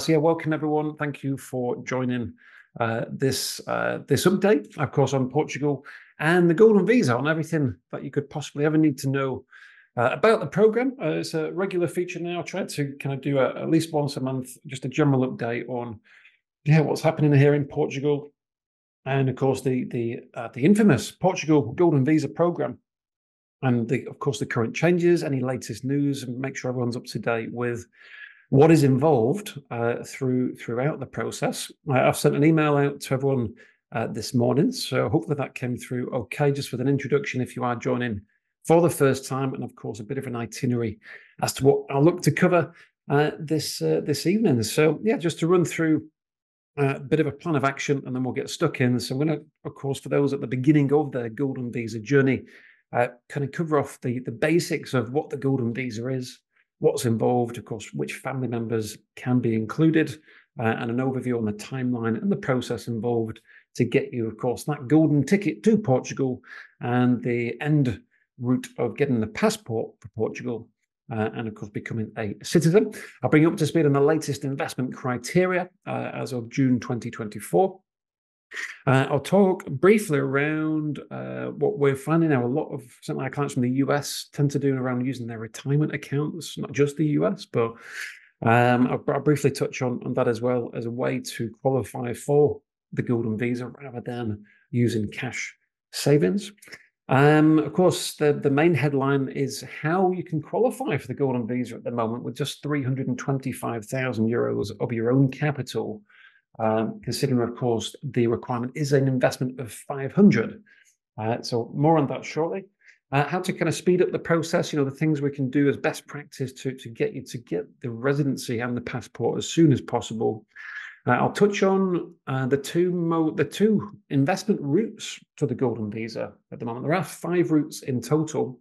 So yeah, welcome everyone. Thank you for joining this update, of course, on Portugal and the Golden Visa, on everything that you could possibly ever need to know about the program. It's a regular feature now. I try to kind of do at least once a month, just a general update on what's happening here in Portugal, and of course the infamous Portugal Golden Visa program, and of course the current changes, any latest news, and make sure everyone's up to date with what is involved throughout the process. I've sent an email out to everyone this morning, so hopefully that came through okay, just with an introduction if you are joining for the first time, and of course a bit of an itinerary as to what I'll look to cover this evening. So yeah, just to run through a bit of a plan of action, and then we'll get stuck in. So I'm going to, of course, for those at the beginning of their Golden Visa journey, kind of cover off the basics of what the Golden Visa is, what's involved, of course, which family members can be included, and an overview on the timeline and the process involved to get you, of course, that golden ticket to Portugal and the end route of getting the passport for Portugal, and of course becoming a citizen. I'll bring you up to speed on the latest investment criteria as of June 2024. I'll talk briefly around what we're finding now. A lot of certainly our clients from the US tend to do around using their retirement accounts, not just the US, but I'll briefly touch on that as well as a way to qualify for the Golden Visa rather than using cash savings. Of course, the main headline is how you can qualify for the Golden Visa at the moment with just 325,000 euros of your own capital. Considering, of course, the requirement is an investment of 500. So more on that shortly. How to kind of speed up the process, the things we can do as best practice to get you to get the residency and the passport as soon as possible. I'll touch on the two investment routes to the Golden Visa at the moment. There are 5 routes in total,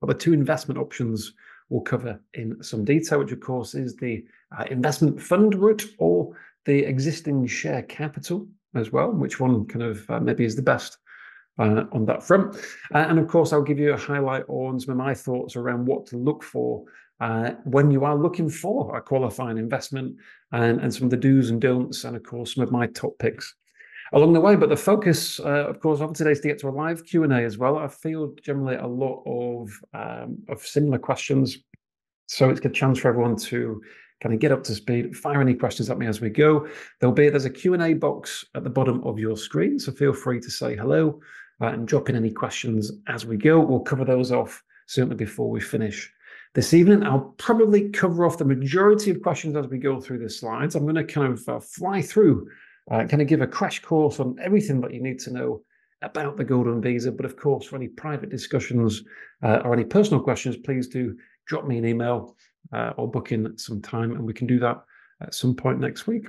but the 2 investment options we'll cover in some detail, which of course is the investment fund route or the existing share capital as well, which one kind of maybe is the best on that front. And of course, I'll give you a highlight on some of my thoughts around what to look for when you are looking for a qualifying investment, and some of the do's and don'ts, and of course, some of my top picks along the way. But the focus, of course, of today is to get to a live Q&A as well. I feel generally a lot of similar questions, so it's a good chance for everyone to kind of get up to speed, fire any questions at me as we go. There's a Q&A box at the bottom of your screen, so feel free to say hello and drop in any questions as we go. We'll cover those off certainly before we finish this evening. I'll probably cover off the majority of questions as we go through the slides. I'm going to kind of fly through, kind of give a crash course on everything that you need to know about the Golden Visa. But of course, for any private discussions or any personal questions, please do drop me an email or book in some time, and we can do that at some point next week.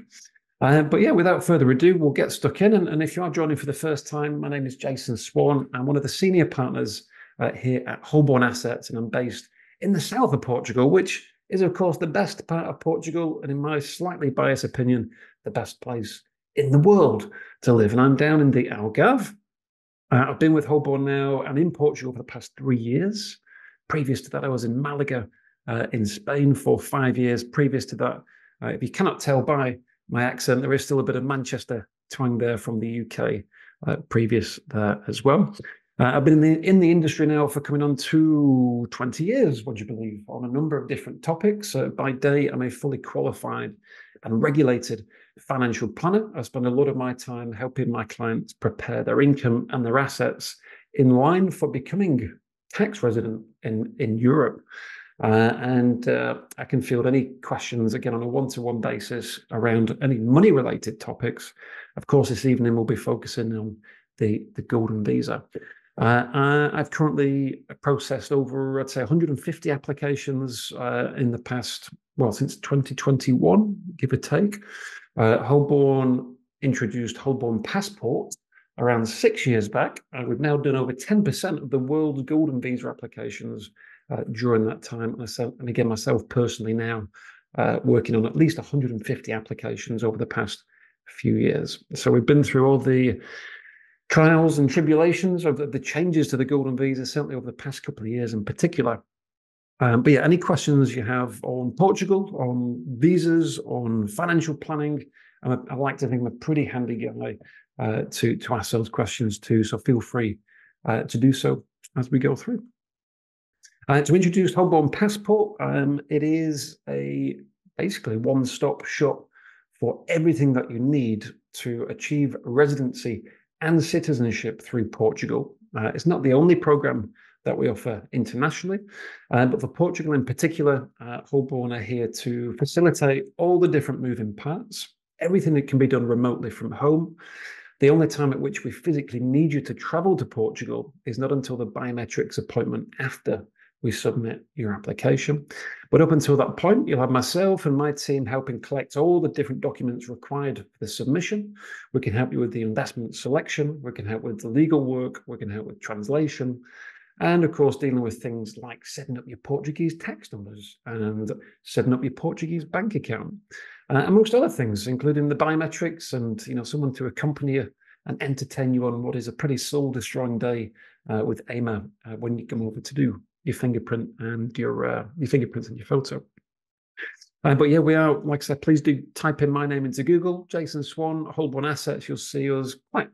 But yeah, without further ado, we'll get stuck in. And if you are joining for the first time, my name is Jason Swan. I'm one of the senior partners here at Holborn Assets, and I'm based in the south of Portugal, which is, of course, the best part of Portugal, and in my slightly biased opinion, the best place in the world to live. And I'm down in the Algarve. I've been with Holborn now and in Portugal for the past 3 years. Previous to that, I was in Malaga in Spain for 5 years. Previous to that, if you cannot tell by my accent, there is still a bit of Manchester twang there from the UK previous there as well. I've been in the industry now for coming on to 20 years, would you believe, on a number of different topics. By day, I'm a fully qualified and regulated financial planner. I spend a lot of my time helping my clients prepare their income and their assets in line for becoming tax resident in Europe. And I can field any questions, again, on a one-to-one basis around any money-related topics. Of course, this evening we'll be focusing on the Golden Visa. I've currently processed over, I'd say, 150 applications in the past, since 2021, give or take. Holborn introduced Holborn Passport around 6 years back, and we've now done over 10% of the world's Golden Visa applications during that time. And again, myself personally now working on at least 150 applications over the past few years. So we've been through all the trials and tribulations of the changes to the Golden Visa, certainly over the past couple of years in particular. But yeah, any questions you have on Portugal, on visas, on financial planning, I like to think I'm a pretty handy guy to ask those questions too. So feel free to do so as we go through. To introduce Holborn Passport, it is a basically one-stop shop for everything that you need to achieve residency and citizenship through Portugal. It's not the only program that we offer internationally, but for Portugal in particular, Holborn are here to facilitate all the different moving parts, everything that can be done remotely from home. The only time at which we physically need you to travel to Portugal is not until the biometrics appointment after we submit your application. But up until that point, you'll have myself and my team helping collect all the different documents required for the submission. We can help you with the investment selection. We can help with the legal work. We can help with translation. And of course, dealing with things like setting up your Portuguese tax numbers and setting up your Portuguese bank account, amongst other things, including the biometrics and someone to accompany you and entertain you on what is a pretty soul-destroying day with AIMA when you come over to do your fingerprint and your fingerprints and your photo. But yeah, we are, like I said, please do type in my name into Google, Jason Swan, Holborn Assets. You'll see us quite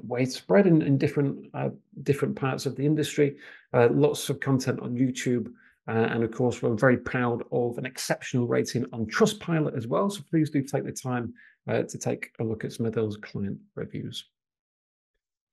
widespread in different parts of the industry. Lots of content on YouTube. And of course, we're very proud of an exceptional rating on Trustpilot as well. So please do take the time to take a look at some of those client reviews.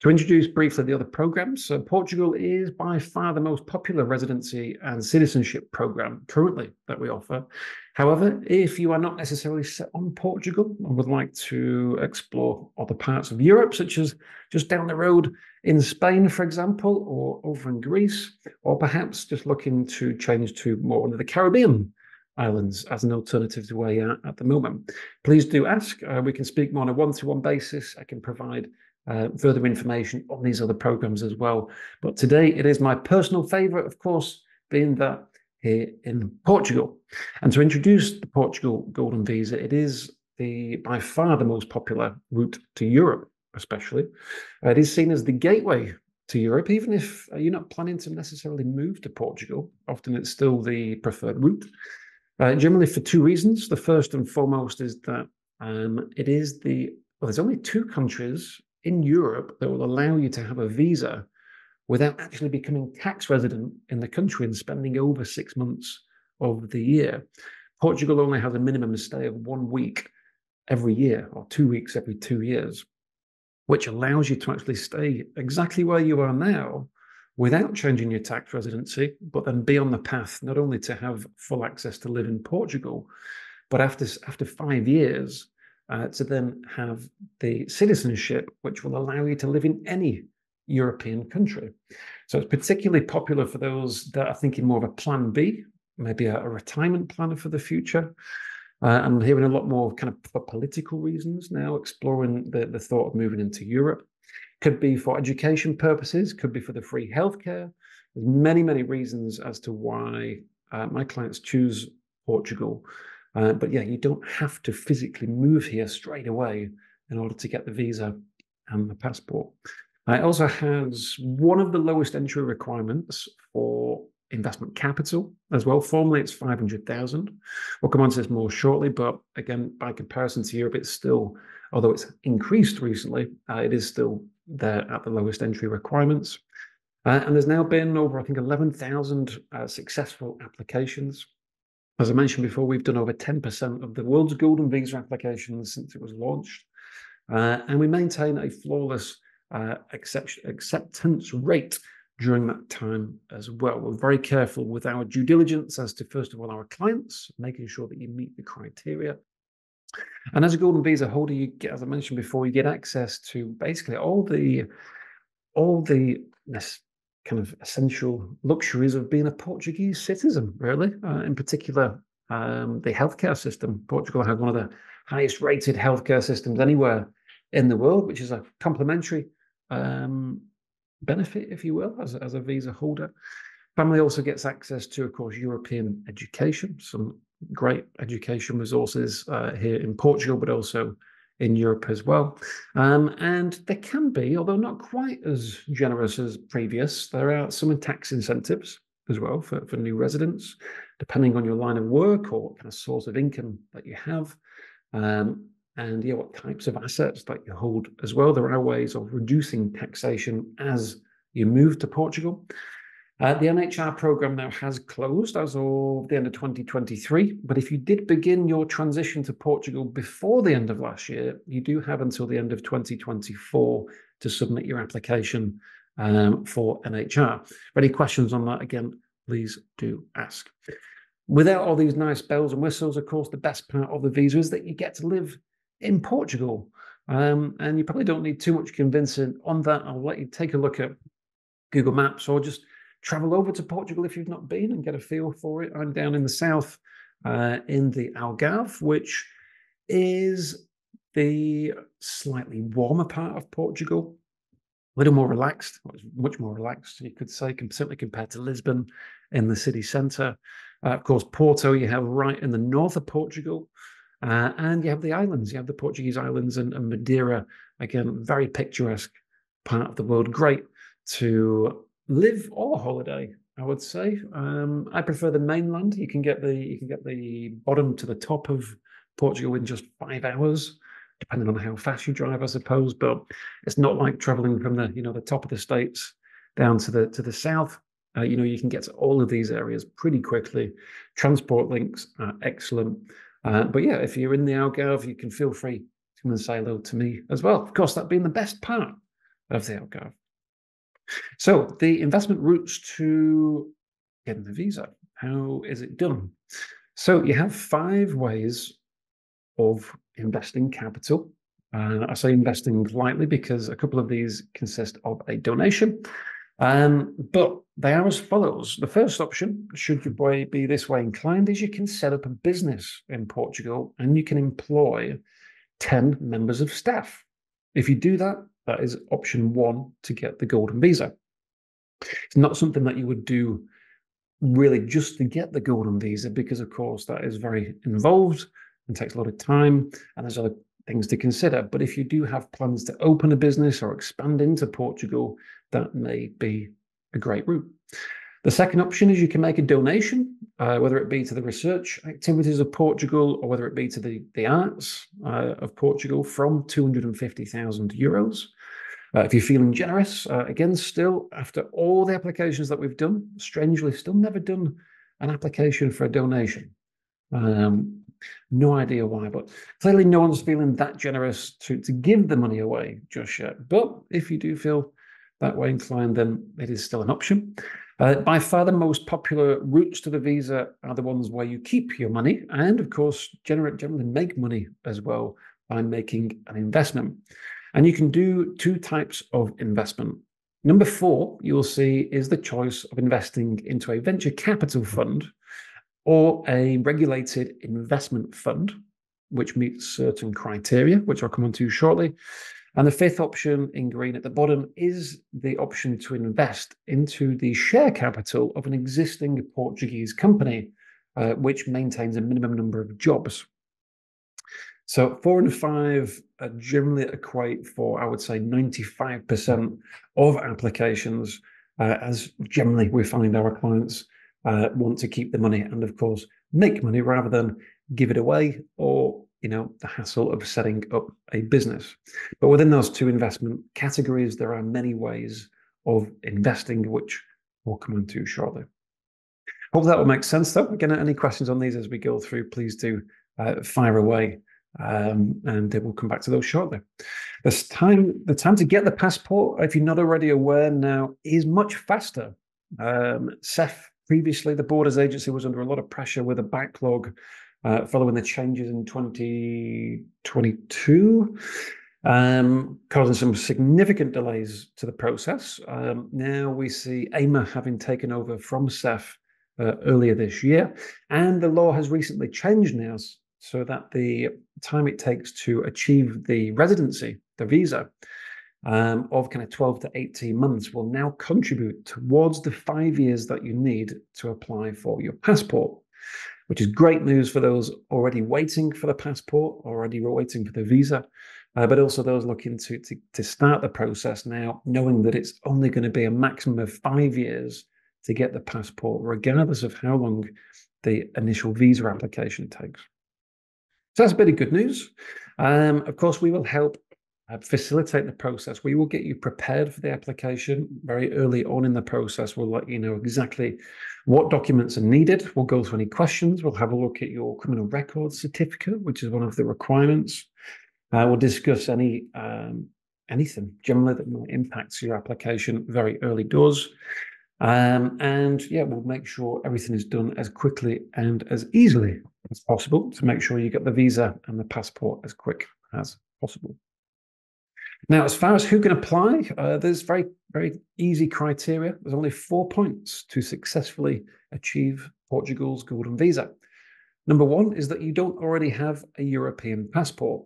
To introduce briefly the other programs, Portugal is by far the most popular residency and citizenship program currently that we offer. However, if you are not necessarily set on Portugal and would like to explore other parts of Europe, such as just down the road in Spain, for example, or over in Greece, or perhaps just looking to change to more one of the Caribbean islands as an alternative to where you're at the moment, please do ask. We can speak more on a one-to-one basis. I can provide further information on these other programs as well. But today it is my personal favorite, of course, being that here in Portugal. And to introduce the Portugal Golden Visa, it is by far the most popular route to Europe, especially. It is seen as the gateway to Europe, even if you're not planning to necessarily move to Portugal. Often it's still the preferred route. Generally for two reasons. The first and foremost is that there's only two countries in Europe that will allow you to have a visa without actually becoming tax resident in the country and spending over 6 months of the year. Portugal only has a minimum stay of 1 week every year, or 2 weeks every 2 years, which allows you to actually stay exactly where you are now without changing your tax residency, but then be on the path not only to have full access to live in Portugal, but after 5 years, to then have the citizenship, which will allow you to live in any European country. So it's particularly popular for those that are thinking more of a plan B, maybe a retirement plan for the future. I'm hearing a lot more kind of for political reasons now, exploring the thought of moving into Europe. Could be for education purposes, could be for the free healthcare. There's many, many reasons as to why my clients choose Portugal. But yeah, you don't have to physically move here straight away in order to get the visa and the passport. It also has one of the lowest entry requirements for investment capital as well. Formally, it's 500,000. We'll come on to this more shortly, but again, by comparison to Europe, it's still, although it's increased recently, it is still there at the lowest entry requirements. And there's now been over, I think, 11,000 successful applications. As I mentioned before, we've done over 10% of the world's golden visa applications since it was launched. And we maintain a flawless acceptance rate during that time as well. We're very careful with our due diligence as to, first of all, our clients, making sure that you meet the criteria. And as a golden visa holder, you get, as I mentioned before, you get access to basically all the kind of essential luxuries of being a Portuguese citizen, really. In particular, the healthcare system. Portugal has one of the highest rated healthcare systems anywhere in the world, which is a complimentary benefit, if you will, as a visa holder. Family also gets access to, of course, European education, some great education resources here in Portugal, but also in Europe as well. And there can be, although not quite as generous as previous, there are some tax incentives as well for new residents, depending on your line of work or what kind of source of income that you have. And yeah, what types of assets that you hold as well. There are ways of reducing taxation as you move to Portugal. The NHR program now has closed as of the end of 2023, but if you did begin your transition to Portugal before the end of last year, you do have until the end of 2024 to submit your application for NHR. Any questions on that, again, please do ask. Without all these nice bells and whistles, of course, the best part of the visa is that you get to live in Portugal. And you probably don't need too much convincing on that. I'll let you take a look at Google Maps or just travel over to Portugal if you've not been and get a feel for it. I'm down in the south in the Algarve, which is the slightly warmer part of Portugal. A little more relaxed, much more relaxed, you could say, certainly compared to Lisbon in the city centre. Of course, Porto, you have right in the north of Portugal. And you have the islands, you have the Portuguese islands and Madeira, again, very picturesque part of the world. Great to live or holiday, I would say. I prefer the mainland. You can get the bottom to the top of Portugal in just 5 hours, depending on how fast you drive, I suppose. But it's not like traveling from the top of the States down to the south. You can get to all of these areas pretty quickly. Transport links are excellent. But yeah, if you're in the Algarve, you can feel free to come and say hello to me as well. Of course, that being the best part of the Algarve. So the investment routes to getting the visa, how is it done? So you have 5 ways of investing capital. I say investing lightly because a couple of these consist of a donation. But they are as follows. The first option, should you be this way inclined, is you can set up a business in Portugal and you can employ 10 members of staff. If you do that, that is option 1 to get the Golden Visa. It's not something that you would do really just to get the Golden Visa because, of course, that is very involved and takes a lot of time and there's other things to consider. But if you do have plans to open a business or expand into Portugal, that may be a great route. The second option is you can make a donation, whether it be to the research activities of Portugal or whether it be to the arts of Portugal, from 250,000 euros. If you're feeling generous, again, still, after all the applications that we've done, strangely, still never done an application for a donation. No idea why, but clearly no one's feeling that generous to give the money away just yet. But if you do feel that way inclined, then it is still an option. By far the most popular routes to the visa are the ones where you keep your money and, of course, generally make money as well by making an investment. And you can do 2 types of investment. Number 4, you'll see, is the choice of investing into a venture capital fund or a regulated investment fund, which meets certain criteria, which I'll come on to shortly. And the 5th option in green at the bottom is the option to invest into the share capital of an existing Portuguese company, which maintains a minimum number of jobs. So 4 and 5 generally equate for, I would say, 95% of applications, as generally we find our clients want to keep the money and, of course, make money rather than give it away or the hassle of setting up a business. But within those 2 investment categories, there are many ways of investing, which we'll come on to shortly. Hope that will make sense, though. Again, any questions on these as we go through, please do fire away, and we'll come back to those shortly. The time to get the passport, if you're not already aware now, is much faster. CEF, previously, the Borders Agency, was under a lot of pressure with a backlog following the changes in 2022, causing some significant delays to the process. Now we see AIMA having taken over from CEF earlier this year, and the law has recently changed now so that the time it takes to achieve the residency, the visa, of kind of 12 to 18 months will now contribute towards the 5 years that you need to apply for your passport, which is great news for those already waiting for the passport, already waiting for the visa, but also those looking to start the process now, knowing that it's only going to be a maximum of 5 years to get the passport, regardless of how long the initial visa application takes. So that's a bit of good news. Of course, we will help facilitate the process. We will get you prepared for the application very early on in the process. We'll let you know exactly what documents are needed. We'll go through any questions. We'll have a look at your criminal record certificate, which is one of the requirements. We'll discuss anything generally that might impact your application very early doors. And yeah, we'll make sure everything is done as quickly and as easily as possible to make sure you get the visa and the passport as quick as possible. Now, as far as who can apply, there's very, very easy criteria. There's only 4 points to successfully achieve Portugal's Golden Visa. Number one is that you don't already have a European passport.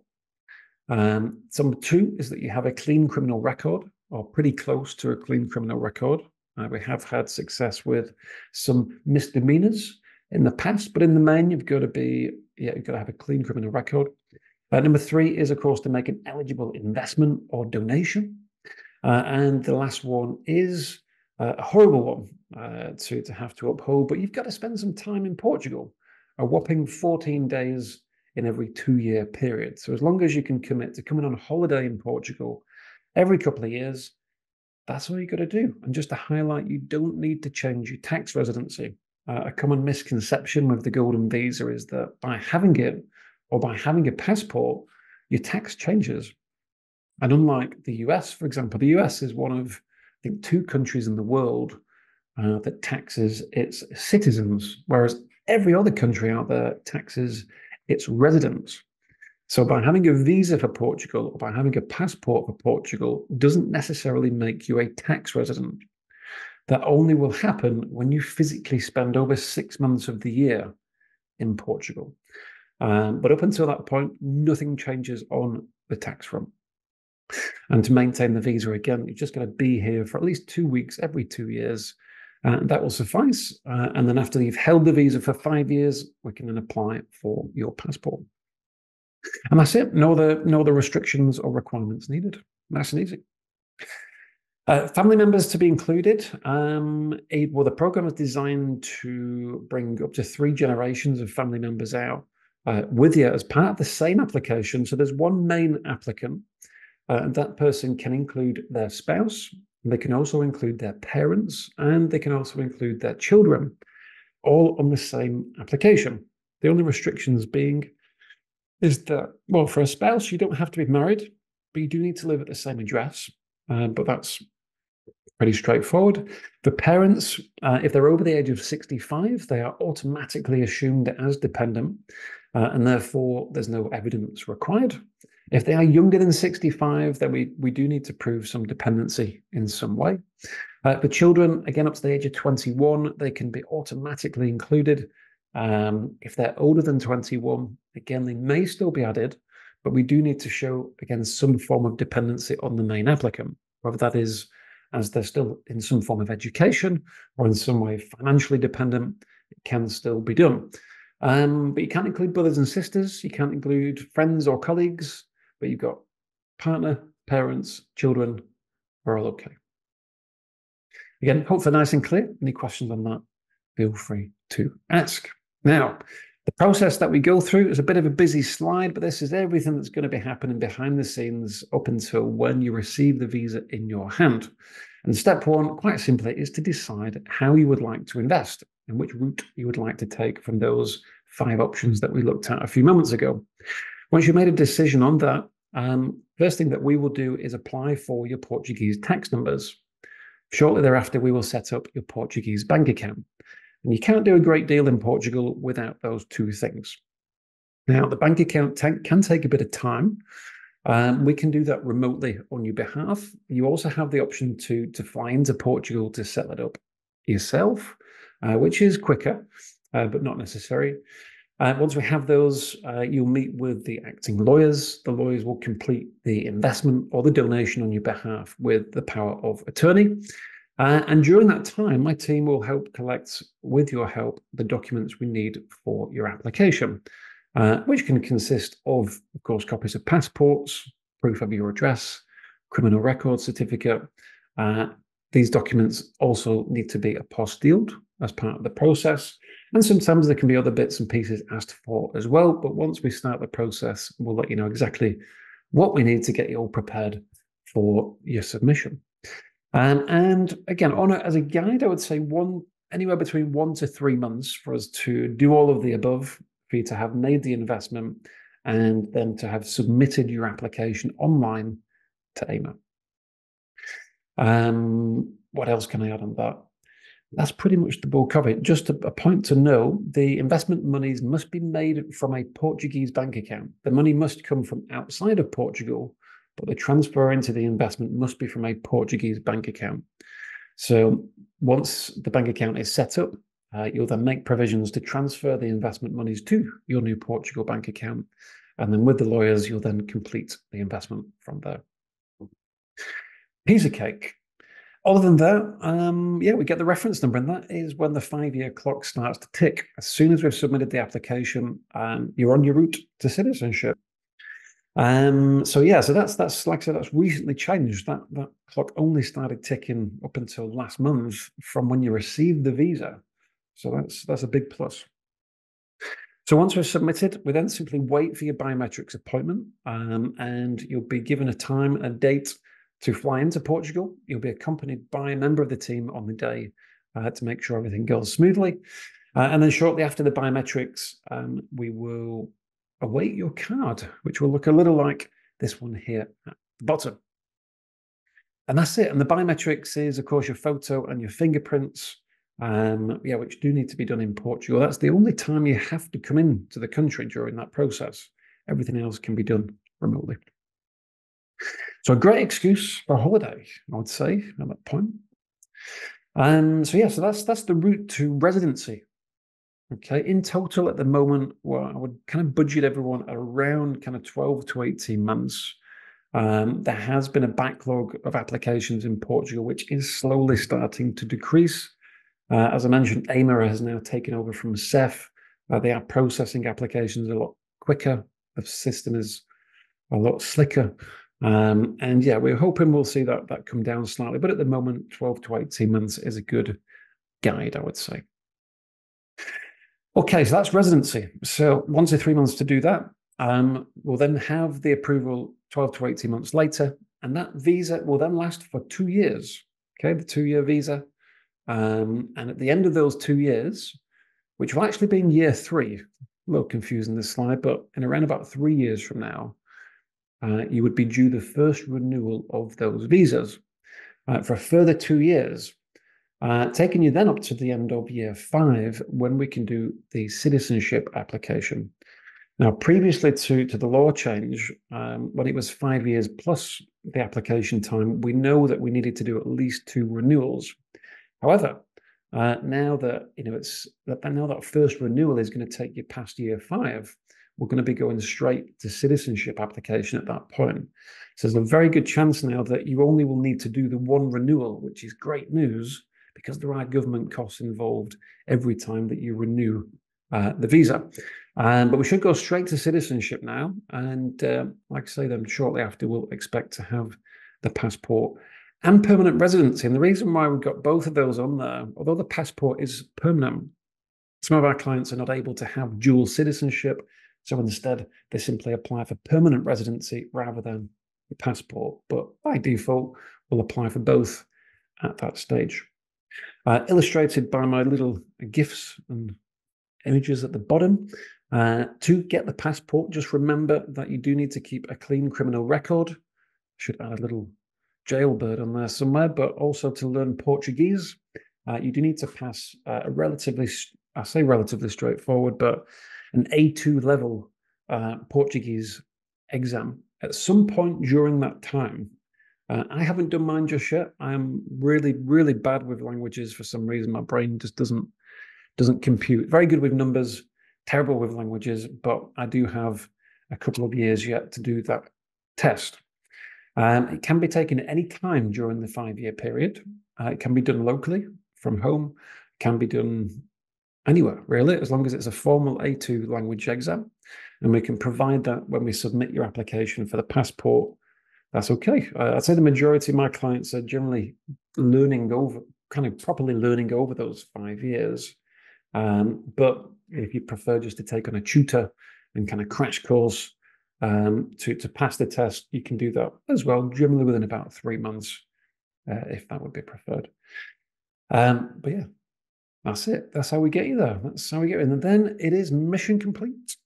Number two is that you have a clean criminal record, or pretty close to a clean criminal record. We have had success with some misdemeanors in the past, but in the main, you've got to have a clean criminal record. Number three is, of course, to make an eligible investment or donation. And the last one is a horrible one to have to uphold, but you've got to spend some time in Portugal, a whopping 14 days in every 2-year period. So as long as you can commit to coming on holiday in Portugal every couple of years, that's all you got to do. And just to highlight, you don't need to change your tax residency. A common misconception with the Golden Visa is that by having it, or by having a passport, your tax changes. And unlike the US, for example, the US is one of, I think, 2 countries in the world that taxes its citizens, whereas every other country out there taxes its residents. So by having a visa for Portugal, or by having a passport for Portugal, doesn't necessarily make you a tax resident. That only will happen when you physically spend over 6 months of the year in Portugal. But up until that point, nothing changes on the tax front. And to maintain the visa, again, you're just going to be here for at least 2 weeks every 2 years. That will suffice. And then after you've held the visa for 5 years, we can then apply for your passport. And that's it. No other restrictions or requirements needed. Nice and easy. Family members to be included. Well, the program is designed to bring up to 3 generations of family members out with you as part of the same application. So there's one main applicant, and that person can include their spouse. They can also include their parents, and they can also include their children, all on the same application. The only restrictions being is that, well, for a spouse, you don't have to be married, but you do need to live at the same address. But that's pretty straightforward. For parents, if they're over the age of 65, they are automatically assumed as dependent, and therefore there's no evidence required. If they are younger than 65, then we do need to prove some dependency in some way. For children, again, up to the age of 21, they can be automatically included. If they're older than 21, again, they may still be added, but we do need to show, again, some form of dependency on the main applicant, whether that is as they're still in some form of education or in some way financially dependent. It can still be done. But you can't include brothers and sisters. You can't include friends or colleagues, but you've got partner, parents, children are all okay. Again, hopefully nice and clear. Any questions on that, feel free to ask. Now, the process that we go through is a bit of a busy slide, but this is everything that's going to be happening behind the scenes up until when you receive the visa in your hand. And step one, quite simply, is to decide how you would like to invest and which route you would like to take from those 5 options that we looked at a few moments ago. Once you've made a decision on that, first thing that we will do is apply for your Portuguese tax numbers. Shortly thereafter, we will set up your Portuguese bank account. And you can't do a great deal in Portugal without those 2 things. Now, the bank account can take a bit of time. We can do that remotely on your behalf. You also have the option to fly into Portugal to set that up yourself, which is quicker, but not necessary. Once we have those, you'll meet with the acting lawyers. The lawyers will complete the investment or the donation on your behalf with the power of attorney. And during that time, my team will help collect, with your help, the documents we need for your application, which can consist of course, copies of passports, proof of your address, criminal record certificate, These documents also need to be apostilled as part of the process. And sometimes there can be other bits and pieces asked for as well. But once we start the process, we'll let you know exactly what we need to get you all prepared for your submission. And again, on it as a guide, I would say anywhere between 1 to 3 months for us to do all of the above, for you to have made the investment and then to have submitted your application online to AIMA. What else can I add on that? That's pretty much the bulk of it. Just a point to know, the investment monies must be made from a Portuguese bank account. The money must come from outside of Portugal, but the transfer into the investment must be from a Portuguese bank account. So once the bank account is set up, you'll then make provisions to transfer the investment monies to your new Portugal bank account. And then with the lawyers, you'll then complete the investment from there. Piece of cake. Other than that, we get the reference number, and that is when the 5-year clock starts to tick. As soon as we've submitted the application, you're on your route to citizenship. So that's like I said, that's recently changed. That clock only started ticking up until last month from when you received the visa. So that's a big plus. So once we're submitted, we then simply wait for your biometrics appointment, and you'll be given a time and a date to fly into Portugal. You'll be accompanied by a member of the team on the day to make sure everything goes smoothly. And then shortly after the biometrics, we will await your card, which will look a little like this one here at the bottom. And that's it. And the biometrics is, of course, your photo and your fingerprints, which do need to be done in Portugal. That's the only time you have to come into the country during that process. Everything else can be done remotely. So a great excuse for a holiday, I would say, at that point. So that's the route to residency. Okay, in total at the moment, well, I would kind of budget everyone at around kind of 12 to 18 months. There has been a backlog of applications in Portugal, which is slowly starting to decrease. As I mentioned, AIMA has now taken over from CEF. They are processing applications a lot quicker. The system is a lot slicker. We're hoping we'll see that come down slightly. But at the moment, 12 to 18 months is a good guide, I would say. Okay, so that's residency. So 1 to 3 months to do that. We'll then have the approval 12 to 18 months later, and that visa will then last for 2 years. Okay, the 2-year visa. And at the end of those 2 years, which will actually be in year 3, a little confusing this slide, but in around about 3 years from now, you would be due the first renewal of those visas for a further 2 years. Taking you then up to the end of year 5 when we can do the citizenship application. Now, previously to the law change, when it was 5 years plus the application time, we know that we needed to do at least 2 renewals. However, now that that first renewal is going to take you past year 5, we're going to be going straight to citizenship application at that point. So there's a very good chance now that you only will need to do the 1 renewal, which is great news, because there are government costs involved every time that you renew the visa. But we should go straight to citizenship now. And like I say, then shortly after, we'll expect to have the passport and permanent residency. And the reason why we've got both of those on there, although the passport is permanent, some of our clients are not able to have dual citizenship. So instead, they simply apply for permanent residency rather than the passport. But by default, we'll apply for both at that stage. Illustrated by my little GIFs and images at the bottom. To get the passport, just remember that you do need to keep a clean criminal record. Should add a little jailbird on there somewhere, but also to learn Portuguese, you do need to pass a relatively straightforward, but an A2 level Portuguese exam at some point during that time. I haven't done mine just yet. I am really, really bad with languages for some reason. My brain just doesn't compute. Very good with numbers, terrible with languages, but I do have a couple of years yet to do that test. It can be taken at any time during the 5-year period. It can be done locally from home. It can be done anywhere, really, as long as it's a formal A2 language exam. And we can provide that when we submit your application for the passport. That's okay. I'd say the majority of my clients are generally properly learning over those 5 years. But if you prefer just to take on a tutor and kind of crash course to pass the test, you can do that as well, generally within about 3 months, if that would be preferred. But yeah, that's it. That's how we get you there. That's how we get you. And then it is mission complete.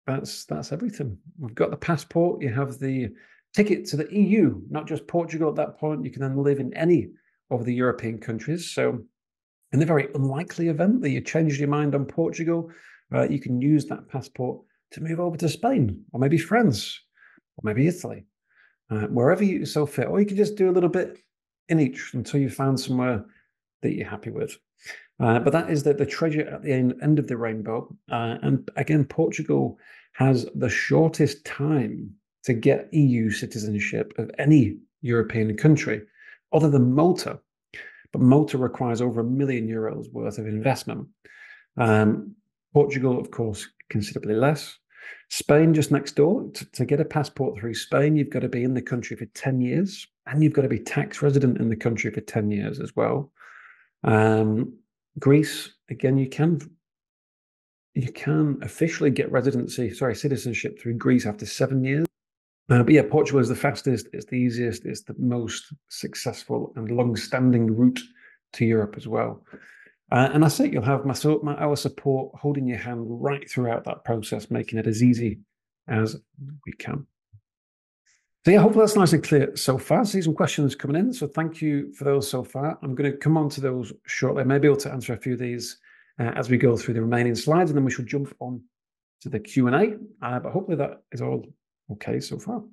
That's everything. We've got the passport. You have the ticket to the EU, not just Portugal at that point. You can then live in any of the European countries. So in the very unlikely event that you changed your mind on Portugal, you can use that passport to move over to Spain, or maybe France, or maybe Italy, wherever you so fit. Or you can just do a little bit in each until you found somewhere that you're happy with. But that is the treasure at the end of the rainbow. And again, Portugal has the shortest time to get EU citizenship of any European country, other than Malta. But Malta requires over €1 million worth of investment. Portugal, of course, considerably less. Spain, just next door. To get a passport through Spain, you've got to be in the country for 10 years, and you've got to be tax resident in the country for 10 years as well. Greece, again, you can officially get citizenship through Greece after 7 years. But yeah, Portugal is the fastest, it's the easiest, it's the most successful and long-standing route to Europe as well. And I say you'll have our support holding your hand right throughout that process, making it as easy as we can. So yeah, hopefully that's nice and clear so far. I see some questions coming in, so thank you for those so far. I'm going to come on to those shortly. I may be able to answer a few of these as we go through the remaining slides, and then we should jump on to the Q&A. But hopefully that is all okay so far.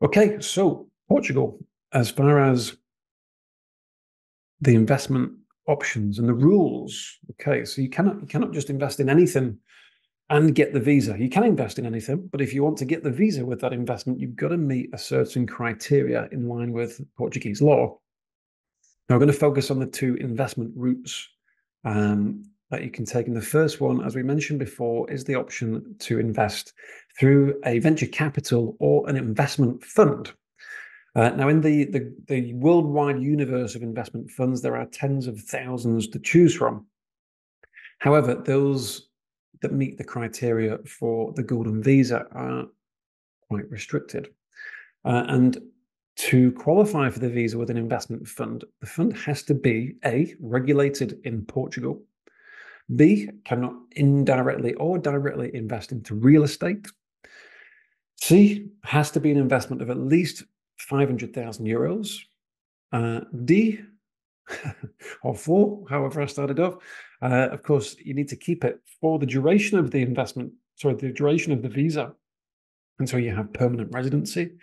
Okay, so Portugal, as far as the investment options and the rules. Okay, so you cannot just invest in anything and get the visa. You can invest in anything, but if you want to get the visa with that investment, you've got to meet a certain criteria in line with Portuguese law. Now, we're going to focus on the two investment routes that you can take. And the first one, as we mentioned before, is the option to invest through a venture capital or an investment fund. Now, in the worldwide universe of investment funds, there are tens of thousands to choose from. However, those that meet the criteria for the Golden Visa are quite restricted. And to qualify for the visa with an investment fund, the fund has to be A, regulated in Portugal, B, cannot indirectly or directly invest into real estate, C, has to be an investment of at least €500,000, D, or 4, however I started off. Of course, you need to keep it for the duration of the the duration of the visa until you have permanent residency.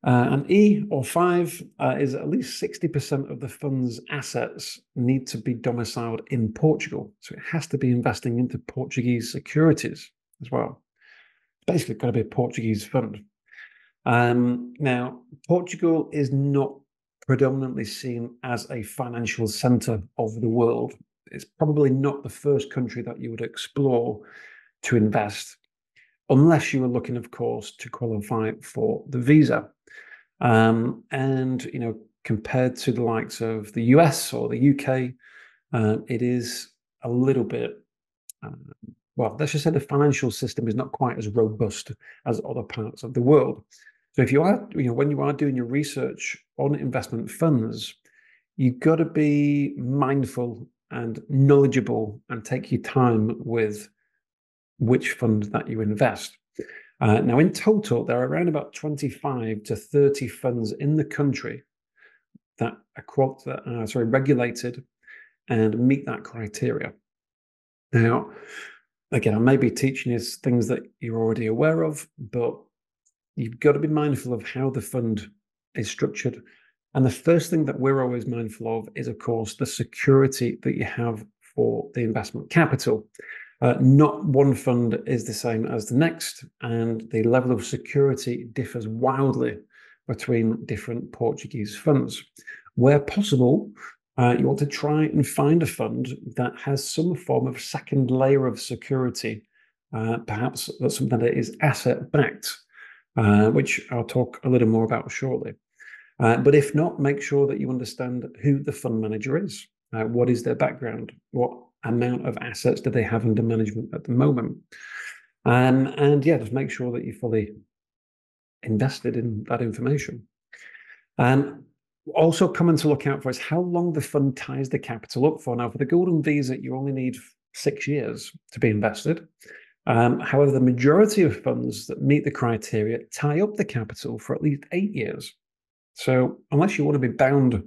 And E, or 5, is at least 60% of the fund's assets need to be domiciled in Portugal. So it has to be investing into Portuguese securities as well. Basically, got to be a Portuguese fund. Now, Portugal is not predominantly seen as a financial center of the world. It's probably not the first country that you would explore to invest, unless you were looking, of course, to qualify for the visa. And, compared to the likes of the US or the UK, it is a little bit, let's just say the financial system is not quite as robust as other parts of the world. So if you are, when you are doing your research on investment funds, you've got to be mindful and knowledgeable and take your time with which fund that you invest. Now, in total, there are around about 25 to 30 funds in the country that are regulated and meet that criteria. Now, again, I may be teaching you things that you're already aware of, but you've got to be mindful of how the fund is structured. And the first thing that we're always mindful of is, of course, the security that you have for the investment capital. Not one fund is the same as the next, and the level of security differs wildly between different Portuguese funds. Where possible, you want to try and find a fund that has some form of second layer of security perhaps that's something that is asset-backed, which I'll talk a little more about shortly. But if not, make sure that you understand who the fund manager is. What is their background? What amount of assets do they have under management at the moment? And yeah, just make sure that you're fully invested in that information. Also common to look out for is how long the fund ties the capital up for. Now, for the Golden Visa, you only need 6 years to be invested. However, the majority of funds that meet the criteria tie up the capital for at least 8 years. So unless you want to be bound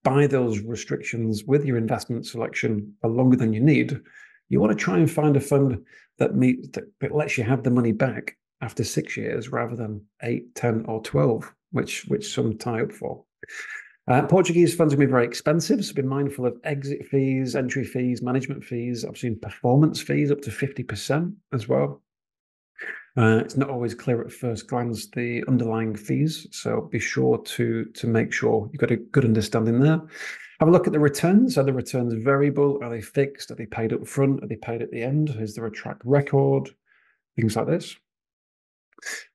by those restrictions with your investment selection for longer than you need, you want to try and find a fund that lets you have the money back after 6 years rather than 8, 10, or 12, which some tie up for. Portuguese funds can be very expensive, so be mindful of exit fees, entry fees, management fees. I've seen performance fees up to 50% as well. It's not always clear at first glance the underlying fees, so be sure to make sure you've got a good understanding there. Have a look at the returns. Are the returns variable? Are they fixed? Are they paid up front? Are they paid at the end? Is there a track record? Things like this.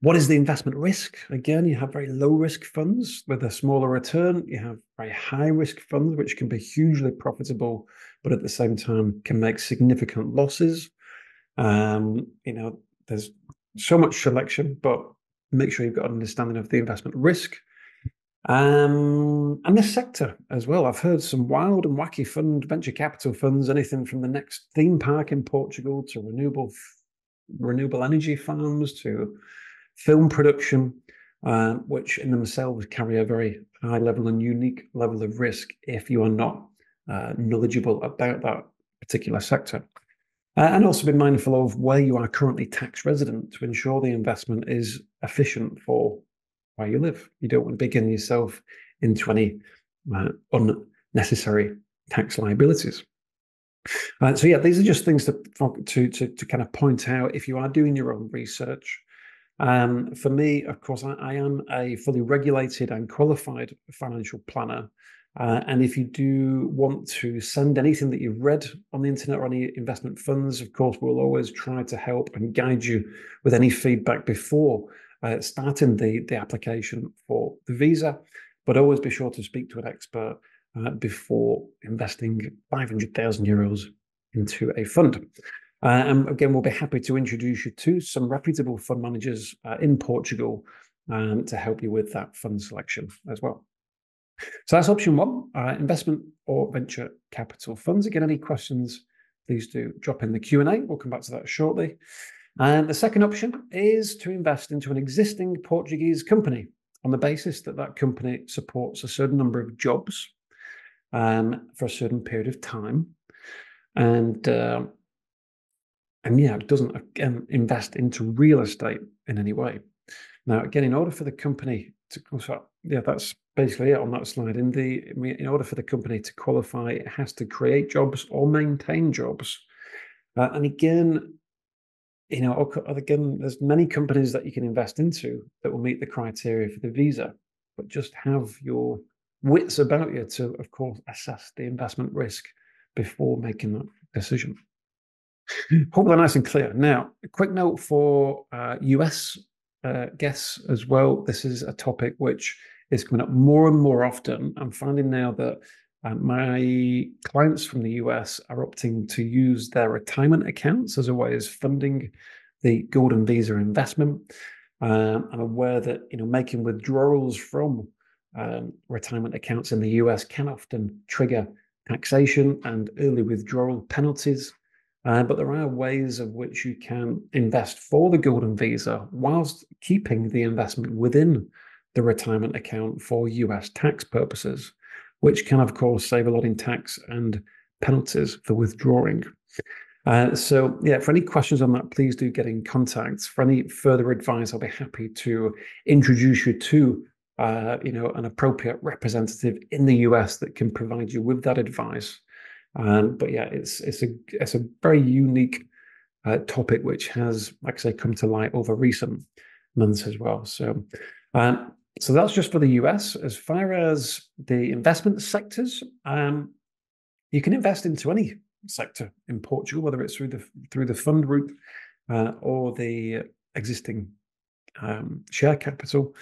What is the investment risk? Again, you have very low risk funds with a smaller return. You have very high risk funds, which can be hugely profitable, but at the same time can make significant losses. There's so much selection, but make sure you've got an understanding of the investment risk. And the sector as well. I've heard some wild and wacky venture capital funds, anything from the next theme park in Portugal to renewable energy farms to film production, which in themselves carry a very high level and unique level of risk if you are not knowledgeable about that particular sector. And also be mindful of where you are currently tax resident to ensure the investment is efficient for where you live. You don't want to begin yourself into any unnecessary tax liabilities. So yeah, these are just things to kind of point out if you are doing your own research. For me, of course, I am a fully regulated and qualified financial planner. And if you do want to send anything that you've read on the internet or any investment funds, of course, we'll always try to help and guide you with any feedback before starting the application for the visa. But always be sure to speak to an expert before investing 500,000 euros into a fund. And again, we'll be happy to introduce you to some reputable fund managers in Portugal to help you with that fund selection as well. So that's option one, investment or venture capital funds. Again, any questions, please do drop in the Q&A. We'll come back to that shortly. And the second option is to invest into an existing Portuguese company on the basis that that company supports a certain number of jobs for a certain period of time. And yeah, it doesn't invest into real estate in any way. Now, again, in order for the company to, yeah, that's basically it on that slide. In order for the company to qualify, it has to create jobs or maintain jobs. And again, there's many companies that you can invest into that will meet the criteria for the visa, but just have your wits about you to, of course, assess the investment risk before making that decision. Hope they're nice and clear. Now, a quick note for US guests as well. This is a topic which is coming up more and more often. I'm finding now that my clients from the US are opting to use their retirement accounts as a way of funding the Golden Visa investment. I'm aware that making withdrawals from retirement accounts in the US can often trigger taxation and early withdrawal penalties. But there are ways of which you can invest for the Golden Visa whilst keeping the investment within the retirement account for US tax purposes, which can, of course, save a lot in tax and penalties for withdrawing. So, yeah, for any questions on that, please do get in contact. For any further advice, I'll be happy to introduce you to an appropriate representative in the US that can provide you with that advice. But yeah, it's a very unique topic which has, like I say, come to light over recent months as well. So that's just for the US. As far as the investment sectors, you can invest into any sector in Portugal, whether it's through the fund route or the existing share capital.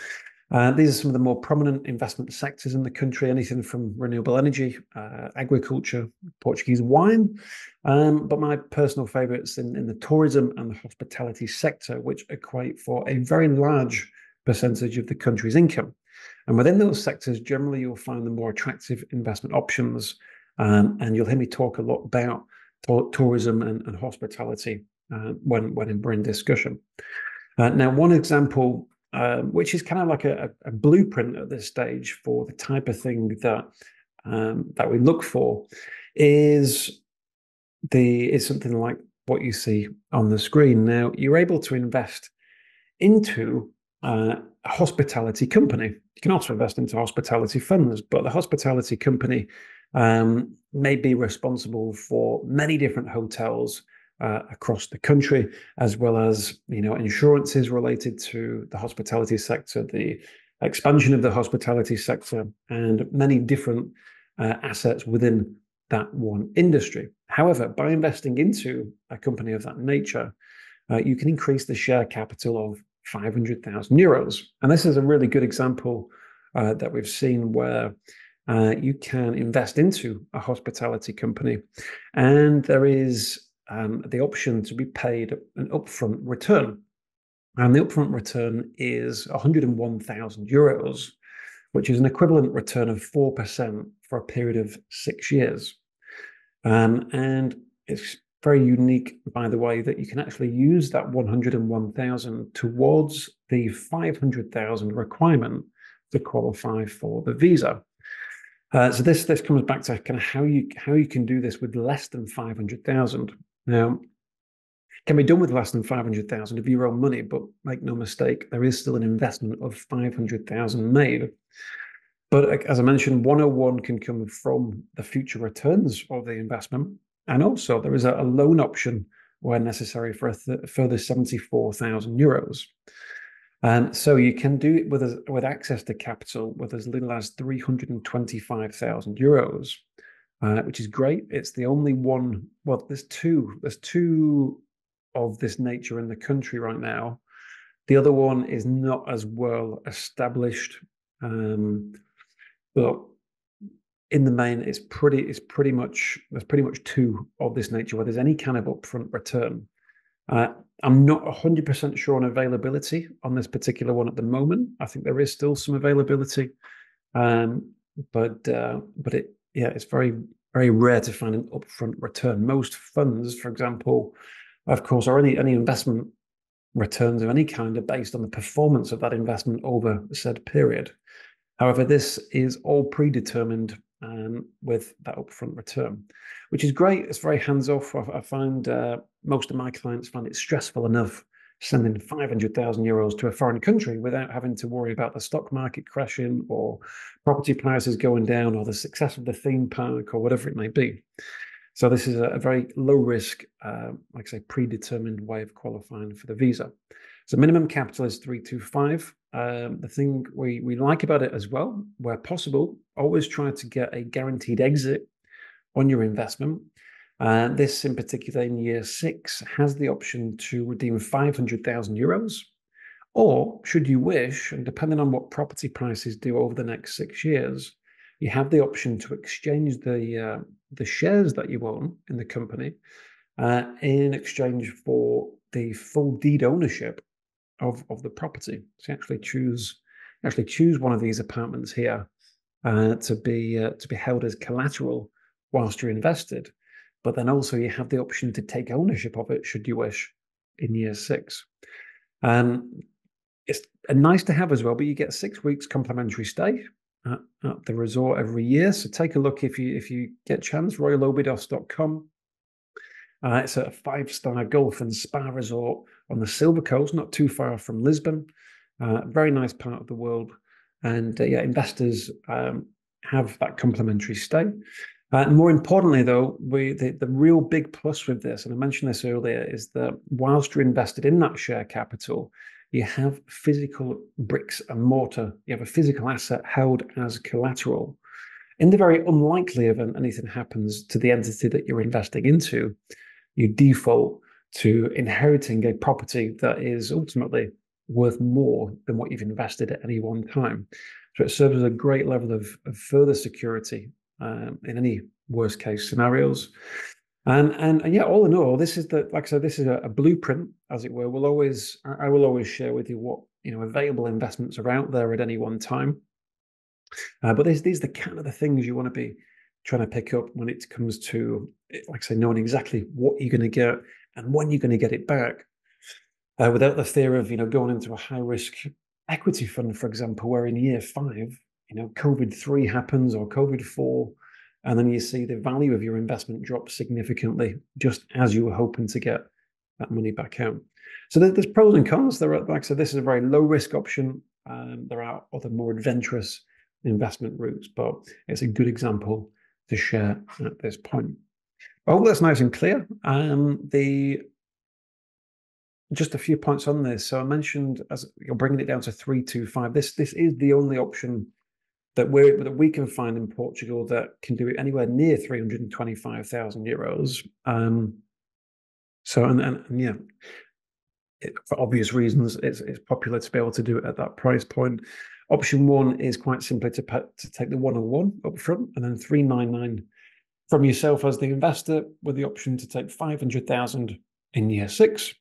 These are some of the more prominent investment sectors in the country, anything from renewable energy, agriculture, Portuguese wine. But my personal favourites in the tourism and the hospitality sector, which equate for a very large percentage of the country's income. And within those sectors, generally, you'll find the more attractive investment options. And you'll hear me talk a lot about tourism and hospitality when in discussion. Now, one example, which is kind of like a blueprint at this stage for the type of thing that we look for, is something like what you see on the screen. Now, you're able to invest into a hospitality company. You can also invest into hospitality funds, but the hospitality company may be responsible for many different hotels across the country, as well as insurances related to the hospitality sector, the expansion of the hospitality sector, and many different assets within that one industry. However, by investing into a company of that nature, you can increase the share capital of 500,000 euros. And this is a really good example that we've seen where you can invest into a hospitality company, and there is the option to be paid an upfront return. And the upfront return is 101,000 euros, which is an equivalent return of 4% for a period of 6 years. And it's very unique, by the way, that you can actually use that 101,000 towards the 500,000 requirement to qualify for the visa. So this comes back to kind of how you can do this with less than 500,000. Now, it can be done with less than 500,000 of your own money, but make no mistake, there is still an investment of 500,000 made. But as I mentioned, 101 can come from the future returns of the investment, and also there is a loan option where necessary for a further 74,000 euros. And so you can do it with access to capital with as little as 325,000 euros. Which is great. It's the only one. Well, there's two of this nature in the country right now. The other one is not as well established, but in the main, there's pretty much two of this nature where there's any kind of upfront return. I'm not 100% sure on availability on this particular one at the moment. I think there is still some availability, but it's very, very rare to find an upfront return. Most funds, for example, of course, or any investment returns of any kind are based on the performance of that investment over said period. However, this is all predetermined with that upfront return, which is great. It's very hands-off. I find most of my clients find it stressful enough sending 500,000 euros to a foreign country without having to worry about the stock market crashing or property prices going down or the success of the theme park or whatever it may be. So this is a very low risk, like I say, predetermined way of qualifying for the visa. So minimum capital is 325. The thing we like about it as well, where possible, always try to get a guaranteed exit on your investment. This in particular in year 6 has the option to redeem 500,000 euros, or should you wish, and depending on what property prices do over the next 6 years, you have the option to exchange the shares that you own in the company in exchange for the full deed ownership of the property. So you actually choose one of these apartments here to be held as collateral whilst you're invested. But then also you have the option to take ownership of it should you wish in year 6. It's nice to have as well, but you get 6 weeks complimentary stay at the resort every year. So take a look if you get a chance, royalobidos.com. It's a 5-star golf and spa resort on the Silver Coast, not too far from Lisbon. Very nice part of the world. And investors have that complimentary stay. More importantly, though, the real big plus with this, and I mentioned this earlier, is that whilst you're invested in that share capital, you have physical bricks and mortar. You have a physical asset held as collateral. In the very unlikely event anything happens to the entity that you're investing into, you default, to inheriting a property that is ultimately worth more than what you've invested at any one time. So it serves as a great level of further security in any worst case scenarios. And yeah, all in all, this is like I said, this is a blueprint, as it were. I will always share with you what available investments are out there at any one time. But these are the kind of the things you want to be trying to pick up when it comes to, like I say, knowing exactly what you're going to get and when you're going to get it back, without the fear of going into a high risk equity fund, for example, where in year 5, COVID-3 happens or COVID-4, and then you see the value of your investment drop significantly just as you were hoping to get that money back out. So there's pros and cons. Like I said, this is a very low risk option. There are other more adventurous investment routes, but it's a good example to share at this point. I hope that's nice and clear. Just a few points on this. So I mentioned, as you're bringing it down to 325. This is the only option that we can find in Portugal that can do it anywhere near 325,000 euros. So and yeah, for obvious reasons, it's popular to be able to do it at that price point. Option 1 is quite simply to take the 101 up front, and then 399 from yourself as the investor, with the option to take 500,000 in year 6.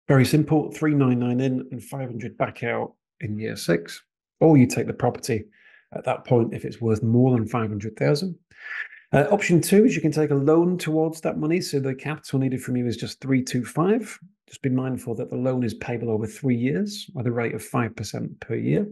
Very simple, 399 in and 500 back out in year 6. Or you take the property at that point if it's worth more than 500,000. Option 2 is you can take a loan towards that money. So the capital needed from you is just 325. Just be mindful that the loan is payable over 3 years at a rate of 5% per year.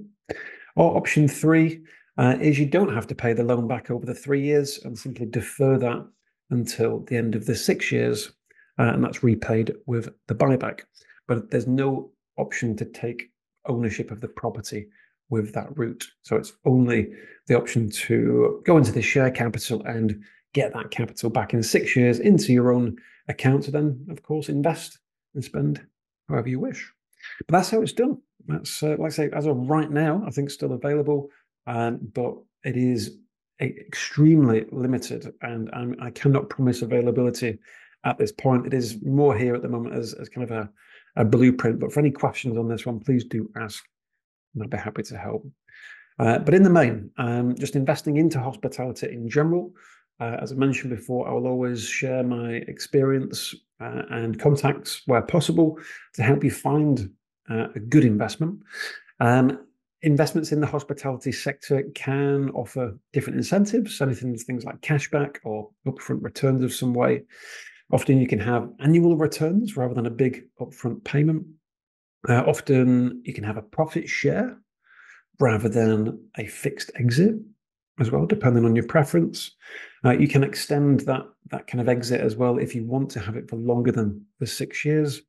Or option 3 is you don't have to pay the loan back over the 3 years and simply defer that until the end of the 6 years, and that's repaid with the buyback. But there's no option to take ownership of the property with that route. So it's only the option to go into the share capital and get that capital back in 6 years into your own account, to then, of course, invest and spend however you wish. But that's how it's done. That's, like I say, as of right now, I think still available, but it is extremely limited, and I cannot promise availability at this point. It is more here at the moment as kind of a blueprint. But for any questions on this one, please do ask, and I'd be happy to help. But in the main, just investing into hospitality in general. As I mentioned before, I will always share my experience and contacts where possible to help you find a good investment. Investments in the hospitality sector can offer different incentives, things like cashback or upfront returns of some way. Often you can have annual returns rather than a big upfront payment. Often you can have a profit share rather than a fixed exit as well, depending on your preference. You can extend that kind of exit as well if you want to have it for longer than the 6 years.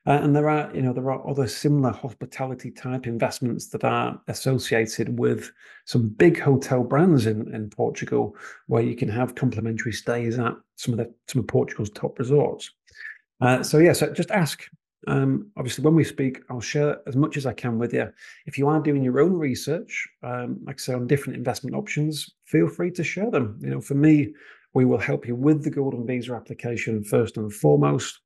And there are other similar hospitality type investments that are associated with some big hotel brands in Portugal, where you can have complimentary stays at some of Portugal's top resorts. So just ask. Obviously, when we speak, I'll share as much as I can with you. If you are doing your own research, like I say, on different investment options, feel free to share them. For me, we will help you with the Golden Visa application first and foremost.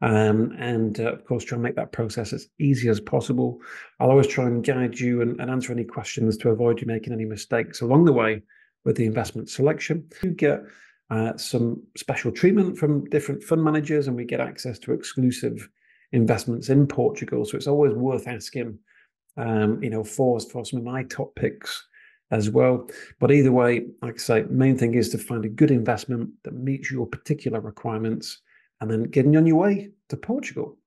And of course, try and make that process as easy as possible. I'll always try and guide you and answer any questions to avoid you making any mistakes along the way with the investment selection. You get some special treatment from different fund managers, and we get access to exclusive investments in Portugal. So it's always worth asking, for some of my top picks as well. But either way, like I say, main thing is to find a good investment that meets your particular requirements, and then getting on your way to Portugal.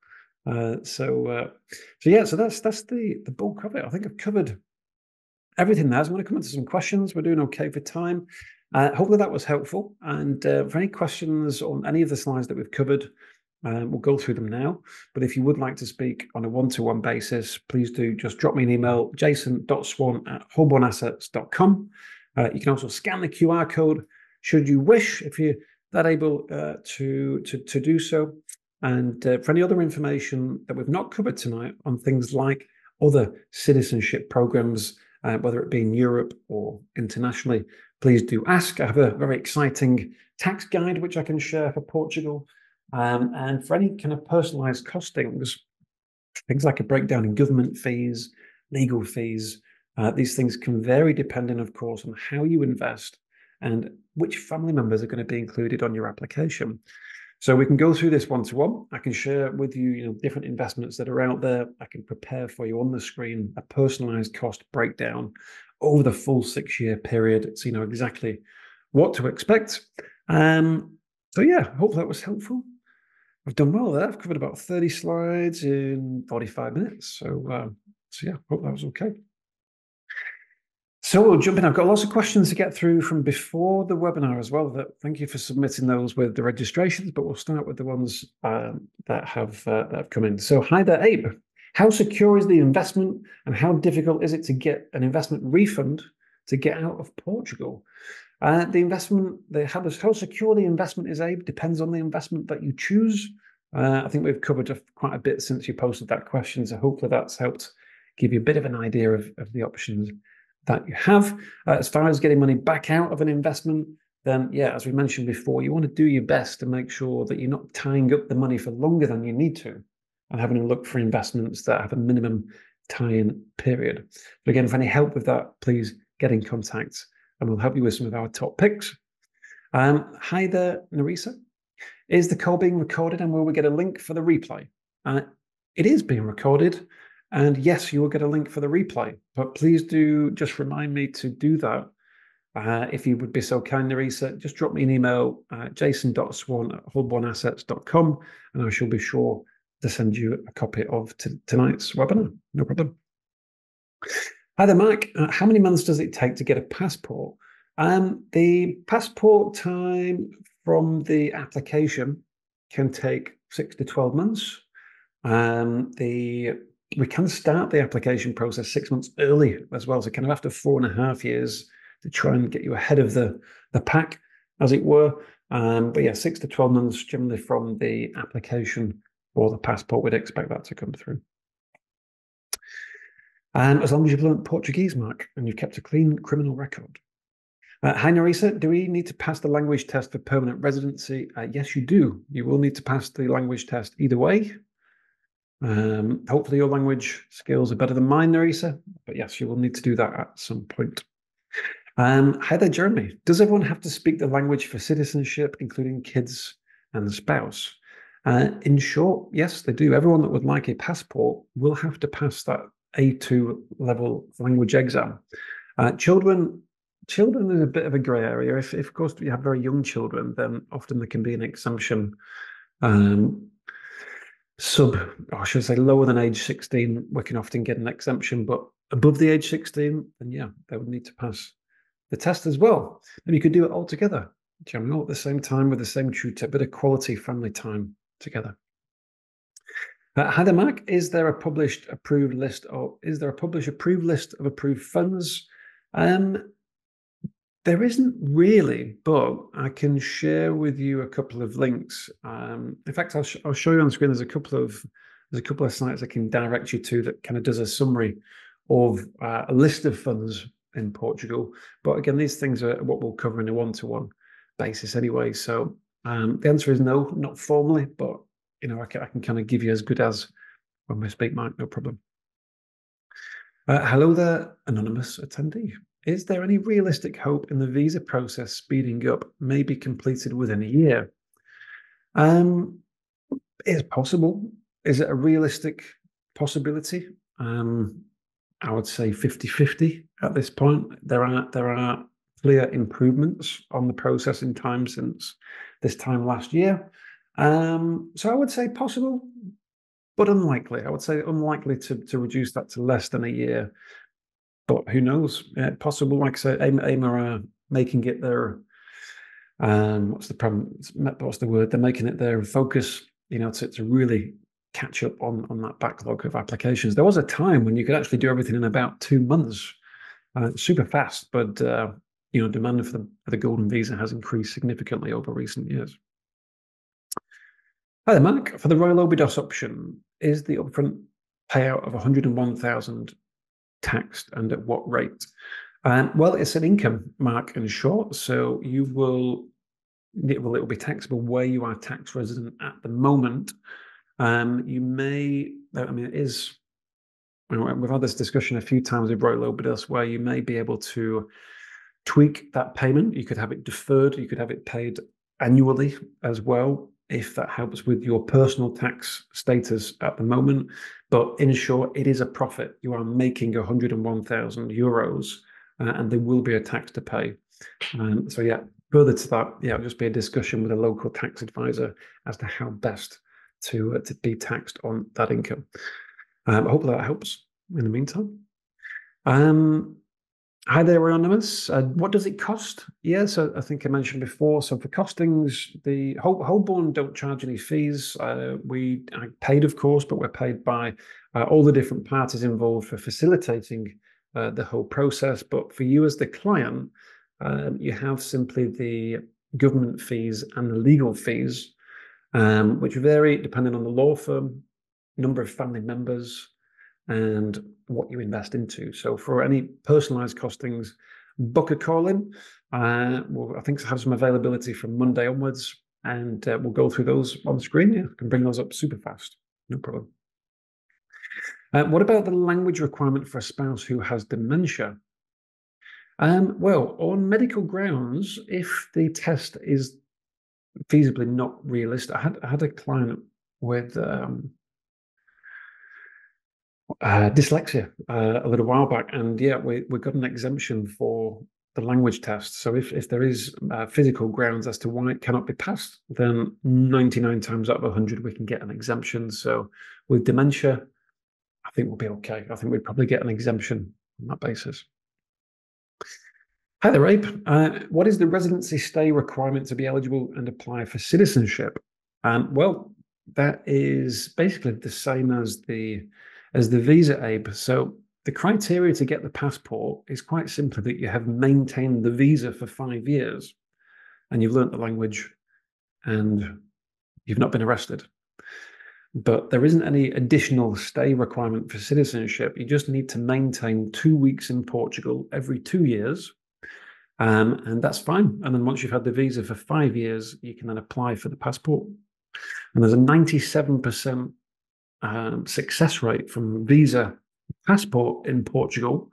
So that's the bulk of it. I think I've covered everything there. So I'm going to come into some questions. We're doing okay for time. Hopefully that was helpful. And for any questions on any of the slides that we've covered, we'll go through them now. But if you would like to speak on a one-to-one basis, please do just drop me an email, jason.swan@holbornassets.com. You can also scan the QR code should you wish, if you're that able to do so. And for any other information that we've not covered tonight on things like other citizenship programs, whether it be in Europe or internationally, please do ask. I have a very exciting tax guide which I can share for Portugal, And for any kind of personalized costings, things like a breakdown in government fees, legal fees, these things can vary depending, of course, on how you invest and which family members are going to be included on your application. So we can go through this one-to-one. I can share with you, different investments that are out there. I can prepare for you on the screen a personalized cost breakdown over the full 6-year period, so you know exactly what to expect. So yeah, hope that was helpful. I've done well there. I've covered about 30 slides in 45 minutes. So yeah, hope that was okay. So we'll jump in. I've got lots of questions to get through from before the webinar as well. Thank you for submitting those with the registrations, but we'll start with the ones that have come in. So hi there, Abe. How secure is the investment and how difficult is it to get an investment refund to get out of Portugal? The investment, how secure the investment is, Abe, depends on the investment that you choose. I think we've covered quite a bit since you posted that question, so hopefully that's helped give you a bit of an idea of the options that you have. As far as getting money back out of an investment, then yeah, as we mentioned before, you want to do your best to make sure that you're not tying up the money for longer than you need to and having a look for investments that have a minimum tie-in period. But again, for any help with that, please get in contact and we'll help you with some of our top picks. Hi there, Narisa. Is the call being recorded and will we get a link for the replay? It is being recorded. And yes, you will get a link for the replay, but please do just remind me to do that. If you would be so kind, Narisa, just drop me an email, jason.swan@holbornassets.com, and I shall be sure to send you a copy of tonight's webinar. No problem. Hi there, Mark. How many months does it take to get a passport? The passport time from the application can take 6 to 12 months. We can start the application process 6 months early as well. So kind of after 4.5 years to try and get you ahead of the pack, as it were. But yeah, 6 to 12 months generally from the application for the passport, we'd expect that to come through. As long as you've learned Portuguese, Mark, and you've kept a clean criminal record. Hi, Narisa. Do we need to pass the language test for permanent residency? Yes, you do. You will need to pass the language test either way. Hopefully your language skills are better than mine, Narisa, but yes, you will need to do that at some point. Hi there, Jeremy. Does everyone have to speak the language for citizenship, including kids and the spouse? In short, yes, they do. Everyone that would like a passport will have to pass that A2 level language exam. Children is a bit of a grey area. If of course you have very young children, then often there can be an exemption. I should say lower than age 16, we can often get an exemption, but above the age 16, then yeah, they would need to pass the test as well. And you could do it all together, all at the same time with the same tutor, a bit of quality family time together. Hi there, Mark. Is there a published approved list of approved funds? There isn't really, but I can share with you a couple of links. In fact, I'll show you on the screen. There's a couple of sites I can direct you to that kind of does a summary of a list of funds in Portugal. But again, these things are what we'll cover in a one-to-one basis anyway. So the answer is no, not formally, but I can kind of give you as good as when we speak, Mark. No problem. Hello there, anonymous attendee. Is there any realistic hope in the visa process speeding up, maybe completed within a year? It's possible. Is it a realistic possibility? I would say 50-50 at this point. There are clear improvements on the processing time since this time last year. So I would say possible, but unlikely. I would say unlikely to reduce that to less than a year. But who knows? Possible, like I say, AIM are making it their what's the problem? What's the word? They're making it their focus, to really catch up on that backlog of applications. There was a time when you could actually do everything in about 2 months, super fast. But demand for the Golden Visa has increased significantly over recent years. Hi there, Mark. For the Royal Obidos option, is the upfront payout of 101,000 taxed and at what rate? Well, it's an income, Mark, in short. So you will it will be taxable where you are tax resident at the moment. You may, I mean, it is, we've had this discussion a few times with Royal Obidos where you may be able to tweak that payment. You could have it deferred, you could have it paid annually as well, if that helps with your personal tax status at the moment. But in short, it is a profit. You are making 101,000 euros, and there will be a tax to pay. So yeah, further to that, yeah, it'll just be a discussion with a local tax advisor as to how best to be taxed on that income. I hope that helps in the meantime. Hi there, Anonymous. What does it cost? Yeah, so I think I mentioned before. So for costings, the Holborn don't charge any fees. We are paid, of course, but we're paid by all the different parties involved for facilitating the whole process. But for you as the client, you have simply the government fees and the legal fees, which vary depending on the law firm, number of family members, and what you invest into. So for any personalized costings, book a call in. We'll, I think, have some availability from Monday onwards, and we'll go through those on the screen. Yeah, I can bring those up super fast, no problem. What about the language requirement for a spouse who has dementia? Well, on medical grounds, if the test is feasibly not realistic, I had a client with dyslexia a little while back, and yeah, we got an exemption for the language test. So if there is physical grounds as to why it cannot be passed, then 99 times out of 100 we can get an exemption. So with dementia, I think we'll be okay. I think we'd probably get an exemption on that basis. Hi there, Abe. What is the residency stay requirement to be eligible and apply for citizenship? Well, that is basically the same as the visa, Abe. So the criteria to get the passport is quite simply that you have maintained the visa for 5 years and you've learnt the language and you've not been arrested. But there isn't any additional stay requirement for citizenship. You just need to maintain 2 weeks in Portugal every 2 years. And that's fine. And then once you've had the visa for 5 years, you can then apply for the passport. And there's a 97% success rate from visa passport in Portugal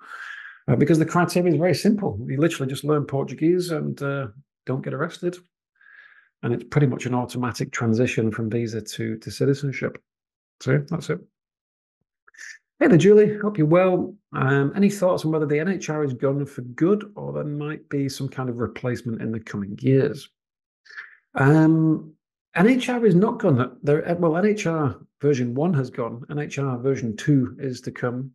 because the criteria is very simple. You literally just learn Portuguese and don't get arrested. And it's pretty much an automatic transition from visa to citizenship. So that's it. Hey there, Julie. Hope you're well. Any thoughts on whether the NHR is gone for good or there might be some kind of replacement in the coming years? NHR is not gone. Well, NHR version 1 has gone. NHR version 2 is to come.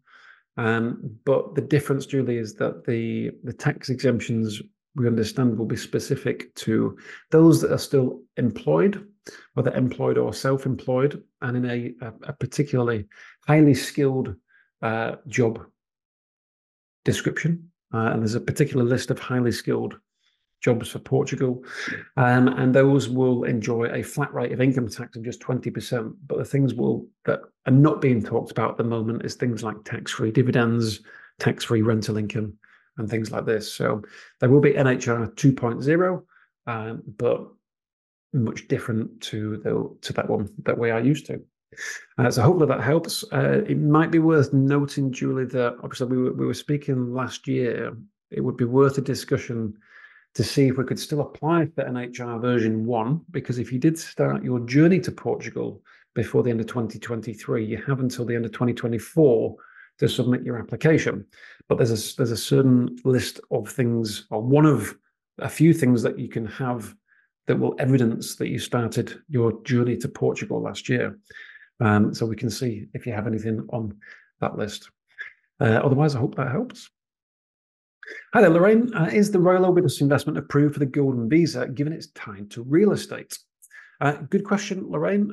But the difference, Julie, is that the tax exemptions, we understand, will be specific to those that are still employed, whether employed or self-employed, and in a particularly highly skilled job description. And there's a particular list of highly skilled jobs for Portugal, and those will enjoy a flat rate of income tax of just 20%. But the things that are not being talked about at the moment is things like tax-free dividends, tax-free rental income, and things like this. So there will be NHR 2.0, but much different to that one that we are used to. So hopefully that helps. It might be worth noting, Julie, that obviously we were speaking last year. It would be worth a discussion to see if we could still apply for NHR version 1, because if you did start your journey to Portugal before the end of 2023, you have until the end of 2024 to submit your application. But there's a certain list of things, or one of a few things that you can have that will evidence that you started your journey to Portugal last year. So we can see if you have anything on that list. Otherwise, I hope that helps. Hi there, Lorraine. Is the Royal Obidos investment approved for the Golden Visa, given it's tied to real estate? Good question, Lorraine.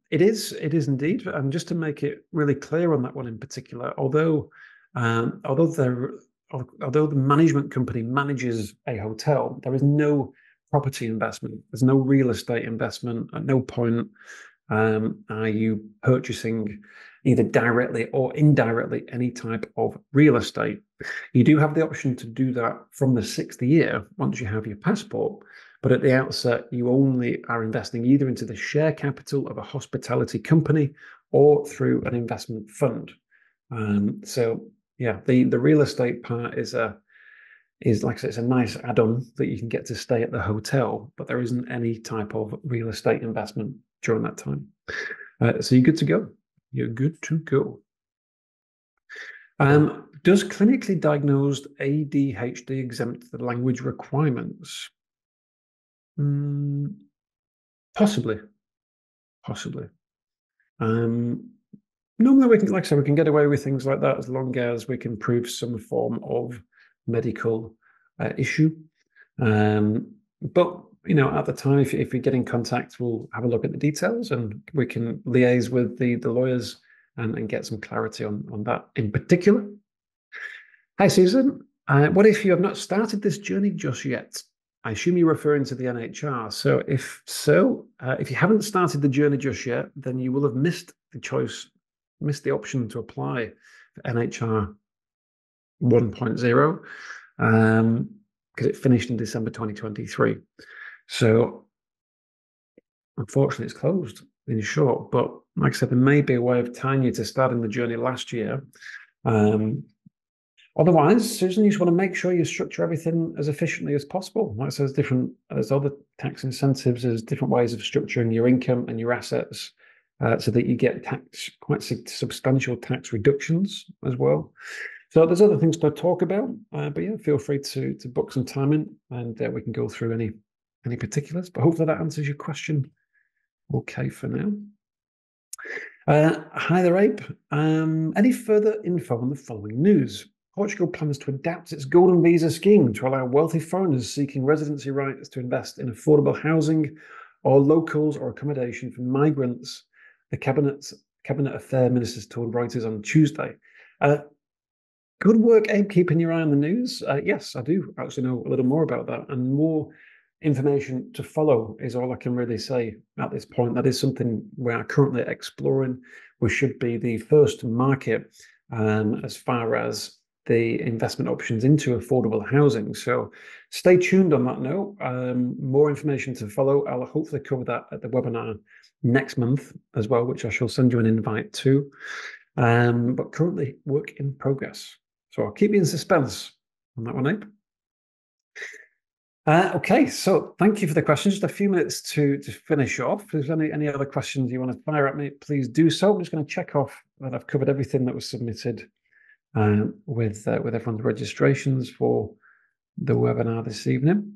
It is indeed. And just to make it really clear on that one in particular, although the management company manages a hotel, there is no property investment. There's no real estate investment. At no point are you purchasing either directly or indirectly any type of real estate. You do have the option to do that from the 6th year once you have your passport, But at the outset, you only are investing either into the share capital of a hospitality company or through an investment fund. So yeah, the real estate part is like I said, it's a nice add-on that you can get to stay at the hotel, but there isn't any type of real estate investment during that time. So you're good to go. You're good to go. Does clinically diagnosed ADHD exempt the language requirements? Possibly. Normally we can, like I said, we can get away with things like that as long as we can prove some form of medical issue. But at the time, if we get in contact, we'll have a look at the details and we can liaise with the lawyers and get some clarity on that in particular. Hi, Susan. What if you have not started this journey just yet? I assume you're referring to the NHR. So if you haven't started the journey just yet, then you will have missed the option to apply for NHR 1.0 because it finished in December 2023. So unfortunately, it's closed in short. But like I said, there may be a way of tying you to starting the journey last year. Otherwise, Susan, you just want to make sure you structure everything as efficiently as possible. Like I said, there's other tax incentives, there's different ways of structuring your income and your assets so that you get quite substantial tax reductions as well. So there's other things to talk about, but yeah, feel free to book some time in and we can go through any particulars. But hopefully that answers your question okay for now. Hi there, Abe. Any further info on the following news? Portugal plans to adapt its Golden Visa scheme to allow wealthy foreigners seeking residency rights to invest in affordable housing or locals or accommodation for migrants, the Cabinet Affairs Ministers told Reuters on Tuesday. Good work, Abe, keeping your eye on the news. Yes, I do actually know a little more about that, and more information to follow is all I can really say at this point. That is something we are currently exploring. We should be the first market as far as the investment options into affordable housing. So stay tuned on that note. More information to follow. I'll hopefully cover that at the webinar next month as well, which I shall send you an invite to. But currently work in progress. So I'll keep you in suspense on that one, Abe. Okay, so thank you for the questions. Just a few minutes to finish off. If there's any other questions you want to fire at me, please do so. I'm just going to check off that I've covered everything that was submitted with everyone's registrations for the webinar this evening.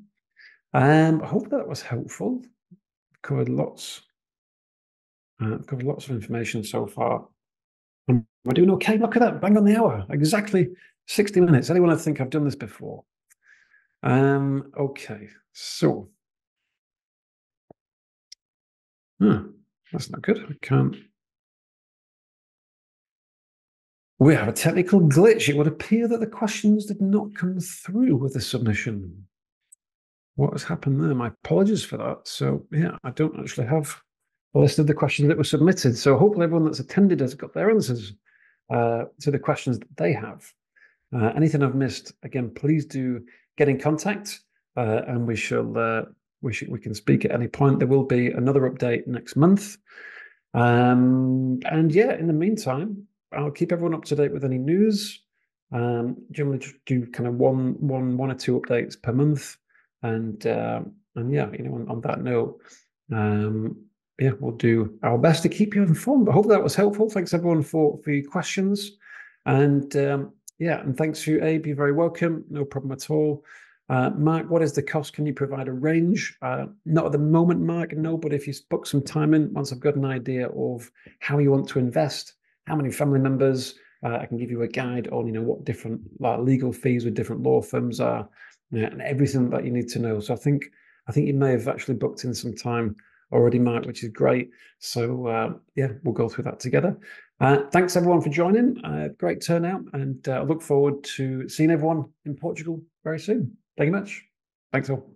I hope that was helpful. I've covered lots of information so far. We're doing okay. Look at that, bang on the hour, exactly 60 minutes. Anyone think I've done this before? Okay, so that's not good. I can't. We have a technical glitch. It would appear that the questions did not come through with the submission. What has happened there? My apologies for that. So yeah, I don't actually have a list of the questions that were submitted. So hopefully everyone that's attended has got their answers to the questions that they have. Anything I've missed, again, please do get in contact and we can speak at any point. There will be another update next month. And yeah, in the meantime, I'll keep everyone up to date with any news. Generally just do kind of one or two updates per month. And yeah, on that note, yeah, we'll do our best to keep you informed. But hopefully that was helpful. Thanks everyone for your questions. And yeah, and thanks to you, Abe. You're very welcome. No problem at all. Mark, what is the cost? Can you provide a range? Not at the moment, Mark, no, but if you book some time in, once I've got an idea of how you want to invest, how many family members, I can give you a guide on, what different legal fees with different law firms are, and everything that you need to know. So I think you may have actually booked in some time already, Mark, which is great. So yeah, we'll go through that together. Thanks everyone for joining. Great turnout, and I look forward to seeing everyone in Portugal very soon. Thank you much. Thanks all.